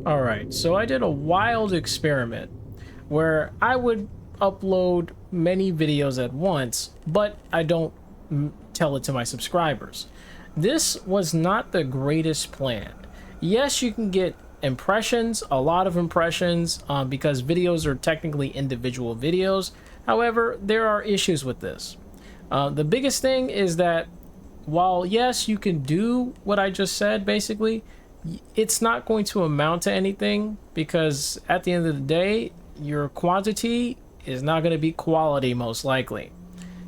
All right, so I did a wild experiment where I would upload many videos at once, but I don't tell it to my subscribers. This was not the greatest plan. Yes, you can get impressions, a lot of impressions, because videos are technically individual videos. However, there are issues with this. The biggest thing is that while yes, you can do what I just said, basically, it's not going to amount to anything, because at the end of the day, your quantity is not going to be quality, most likely.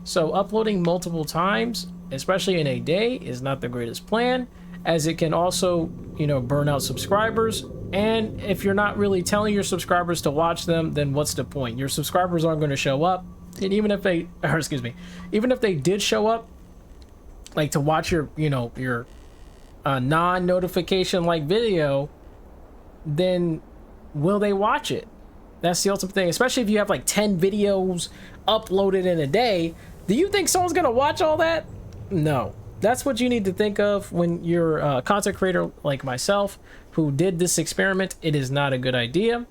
So uploading multiple times, especially in a day, is not the greatest plan, as it can also, you know, burn out subscribers. And if you're not really telling your subscribers to watch them, then what's the point? Your subscribers aren't going to show up. And even if they, or excuse me, even if they did show up, like to watch your, you know, your non-notification like video, then will they watch it? That's the ultimate thing. Especially if you have like 10 videos uploaded in a day, do you think someone's gonna watch all that? No. That's what you need to think of when you're a content creator like myself who did this experiment. It is not a good idea.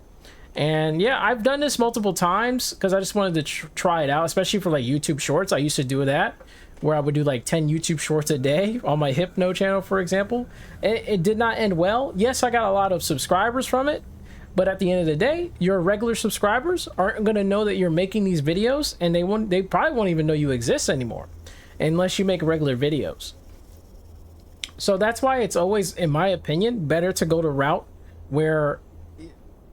And yeah, I've done this multiple times because I just wanted to try it out, especially for like YouTube shorts. I used to do that, where I would do like 10 YouTube shorts a day on my Hypno channel, for example. It did not end well. Yes, I got a lot of subscribers from it, but at the end of the day, your regular subscribers aren't going to know that you're making these videos, and they probably won't even know you exist anymore unless you make regular videos. So that's why it's always, in my opinion, better to go the route where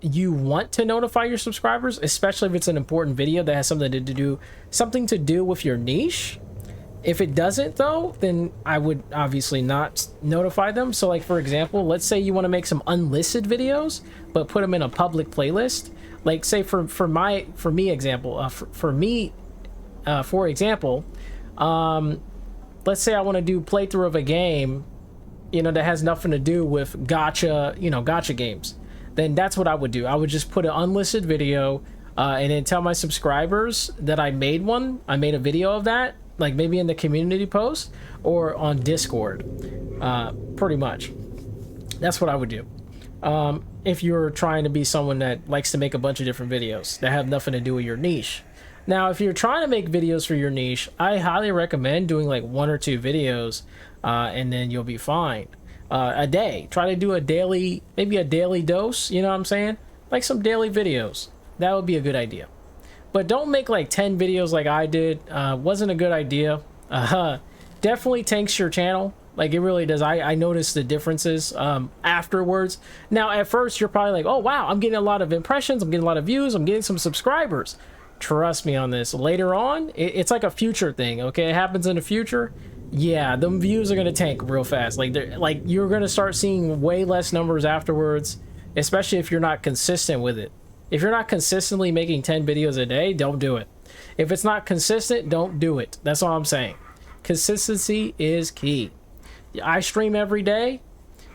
you want to notify your subscribers, especially if it's an important video that has something to do with your niche. If it doesn't though, then I would obviously not notify them. So like, for example, let's say you want to make some unlisted videos but put them in a public playlist. Like say for example, let's say I want to do playthrough of a game, you know, that has nothing to do with gacha, you know, gacha games. Then that's what I would do. I would just put an unlisted video and then tell my subscribers that I made a video of that, like maybe in the community post or on Discord. Pretty much that's what I would do. If you're trying to be someone that likes to make a bunch of different videos that have nothing to do with your niche. Now, if you're trying to make videos for your niche, I highly recommend doing like 1 or 2 videos, and then you'll be fine. A day. Try to do maybe a daily dose, you know what I'm saying? Like some daily videos. That would be a good idea. But don't make like 10 videos like I did. Wasn't a good idea. Definitely tanks your channel. Like it really does. I noticed the differences afterwards. Now, at first, you're probably like, oh, wow, I'm getting a lot of impressions. I'm getting a lot of views. I'm getting some subscribers. Trust me on this. Later on, it's like a future thing, okay? It happens in the future. Yeah, the views are going to tank real fast. Like you're going to start seeing way less numbers afterwards, especially if you're not consistent with it. If you're not consistently making 10 videos a day, don't do it. If it's not consistent, don't do it. That's all I'm saying. Consistency is key. I stream every day,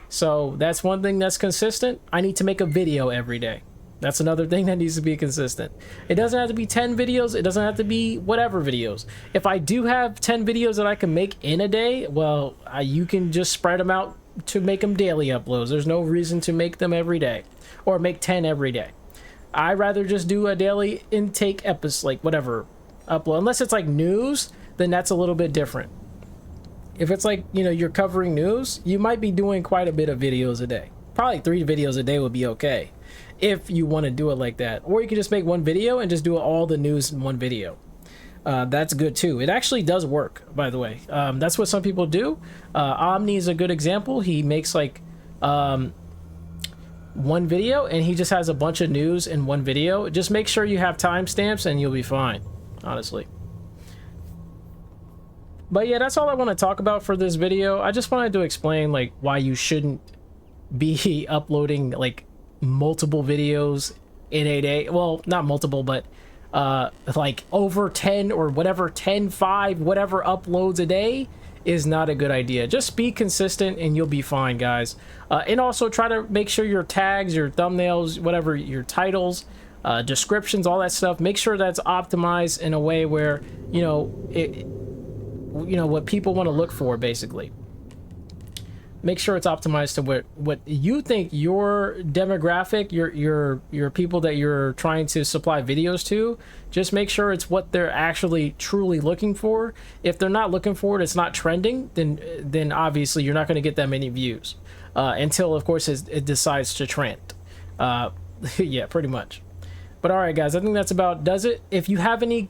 so that's one thing that's consistent. I need to make a video every day. That's another thing that needs to be consistent. It doesn't have to be 10 videos. It doesn't have to be whatever videos. If I do have 10 videos that I can make in a day, well, you can just spread them out to make them daily uploads. There's no reason to make them every day or make 10 every day. I rather just do a daily intake episode, like whatever, upload. Unless it's like news, then that's a little bit different. If it's like, you know, you're covering news, you might be doing quite a bit of videos a day. Probably 3 videos a day would be okay if you want to do it like that. Or you can just make 1 video and just do all the news in 1 video. That's good too. It actually does work, by the way. That's what some people do. Omni is a good example. He makes like 1 video and he just has a bunch of news in 1 video. Just make sure you have timestamps and you'll be fine, honestly. But yeah, that's all I want to talk about for this video. I just wanted to explain like why you shouldn't be uploading like multiple videos in a day. Well, not multiple, but like over 10 or whatever, 10, 5, whatever uploads a day is not a good idea. Just be consistent and you'll be fine, guys. And also try to make sure your tags, your thumbnails, whatever, your titles, descriptions, all that stuff, make sure that's optimized in a way where, you know, what people want to look for, basically. make sure it's optimized to what you think your demographic, your people that you're trying to supply videos to. Just make sure it's what they're actually truly looking for. If they're not looking for it, it's not trending, then obviously you're not going to get that many views until, of course, it decides to trend. Yeah, pretty much. But all right, guys, I think that's about does it. If you have any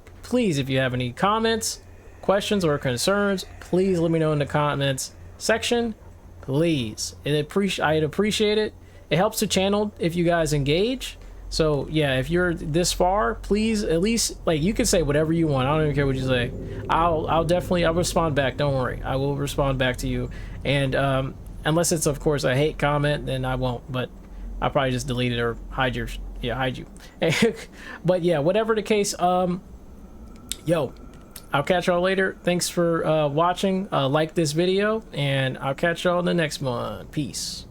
comments, questions, or concerns, please let me know in the comments section. Please, I'd appreciate it. It helps the channel if you guys engage. So yeah, if you're this far, please at least, like, you can say whatever you want. I don't even care what you say. I'll respond back. Don't worry, I will respond back to you. And unless it's, of course, a hate comment, then I won't. But I'll probably just delete it or hide you. But yeah, whatever the case, yo, I'll catch y'all later. Thanks for watching. Like this video, and I'll catch y'all in the next one. Peace.